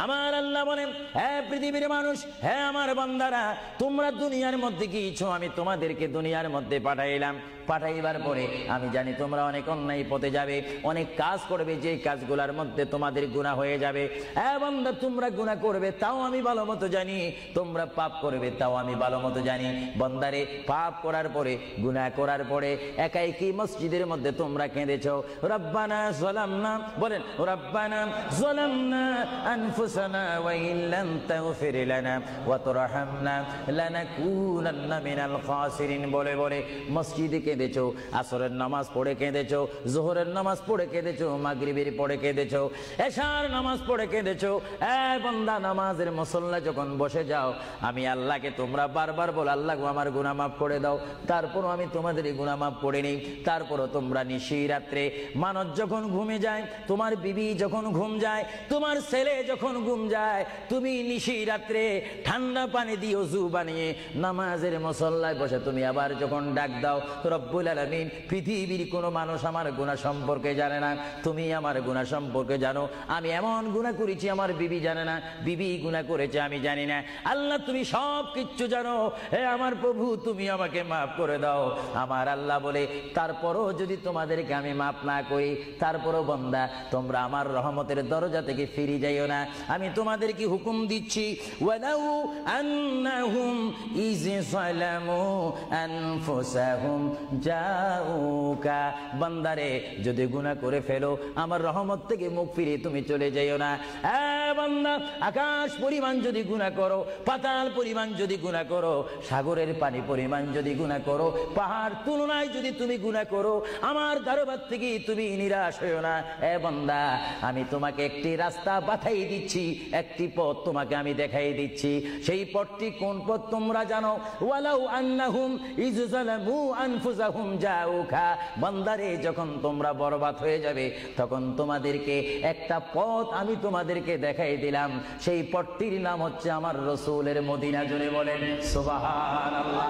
আমার আল্লাহ বলেন, হে পৃথিবীর মানুষ, হে আমার বান্দারা, তোমরা দুনিয়ার মধ্যে গিয়েছো, আমি তোমাদেরকে দুনিয়ার মধ্যে পাঠাইলাম। পাঠাইবার পরে আমি জানি তোমরা অনেক অন্যায় পথে যাবে, অনেক কাজ করবে, যে কাজগুলোর মধ্যে তোমাদের গুনাহ হয়ে যাবে। হে বান্দা, তোমরা গুনাহ করবে তাও আমি ভালো মতো জানি, তোমরা পাপ করবে তাও আমি ভালো মতো জানি। বান্দারে, পাপ করার পরে, গুনাহ করার পরে একাই কি মসজিদের মধ্যে তোমরা কেঁদেছো, রব্বানা যালামনা, বলেন রব্বানা যালামনা আনফুসানা ওয়া ইল্লাম তাগফির লানা ওয়া তারহামনা লানাকুনান্না মিনাল খাসিরিন বলে বলে মসজিদে কেঁদেছো, আসরের নামাজ পড়ে কেঁদেছো, যোহরের নামাজ পড়ে কেঁদেছো, মাগরিবের পড়ে কেঁদেছো, এশার নামাজ পড়ে কেঁদেছো। এ বান্দা, নামাজের মুসল্লা যখন বসে যাও, আমি আল্লাহকে তোমরা বারবার বল, আল্লাহ গো আমার গুনাহ মাফ করে দাও। তারপরও আমি তোমাদের গুনাহ মাফ করে নিই। তারপরও তোমরা নিশি রাত্রে, মানুষ যখন ঘুমে যায়, তোমার বিবি যখন ঘুম যায়, তোমার ছেলে যখন ঘুম যায়, তুমি নিশি রাত্রে ঠান্ডা পানি দিয়ে ওযু বানিয়ে নামাজের মুসল্লায় বসে তুমি আবার যখন ডাক দাও, রব্বুল আলামিন, পৃথিবীর কোনো মানুষ আমার গুনাহ সম্পর্কে জানে না, তুমি আমার গুনাহ সম্পর্কে জানো। আমি এমন গুনাহ করেছি আমার বিবি জানে না, বিবি গুনাহ করেছে আমি জানি না। আল্লাহ, তুমি সব কিচ্ছু জানো। হে আমার প্রভু, তুমি আমাকে মাফ করে দাও। আমার আল্লাহ বলে, তারপরও যদি তোমাদেরকে আমি মাফ না করি, তারপরও বান্দা, তোমরা আমার রহমতের দরজা থেকে ফিরে যাইও না। আমি তোমাদেরকে হুকুম দিচ্ছি, ওয়ালাউ আন্নাহুম ইয যালামু আনফুসাহুম জাউকা, বান্দারে, যদি গুনাহ করে ফেলো, আমার রহমত থেকে মুখ ফিরিয়ে তুমি চলে যাইও না। বান্দা, আকাশ পরিমাণ যদি গুনাহ করো, পাতাল পরিমাণ যদি গুনাহ করো, সাগরের পানি পরিমাণ যদি গুনাহ করো, পাহাড় তুলনায় যদি তুমি গুনাহ করো, আমার দরবার থেকে তুমি নিরাশ হইও না। বান্দা, আমি তোমাকে একটি রাস্তা বাতাই দিচ্ছি, একটি পথ তোমাকে আমি দেখাই দিচ্ছি। সেই পথটি কোন পথ তোমরা জানো? ওয়ালাউ আন্নাহুম ইয যালামু আনফুসাহুম জাউকা, বান্দারে, যখন তোমরা বরবাদ হয়ে যাবে, তখন তোমাদেরকে একটা পথ আমি তোমাদেরকে দেখাই দিলাম। সেই পথটির নাম হচ্ছে আমার রাসূলের মদিনা। জোরে বলেন সুবহানাল্লাহ।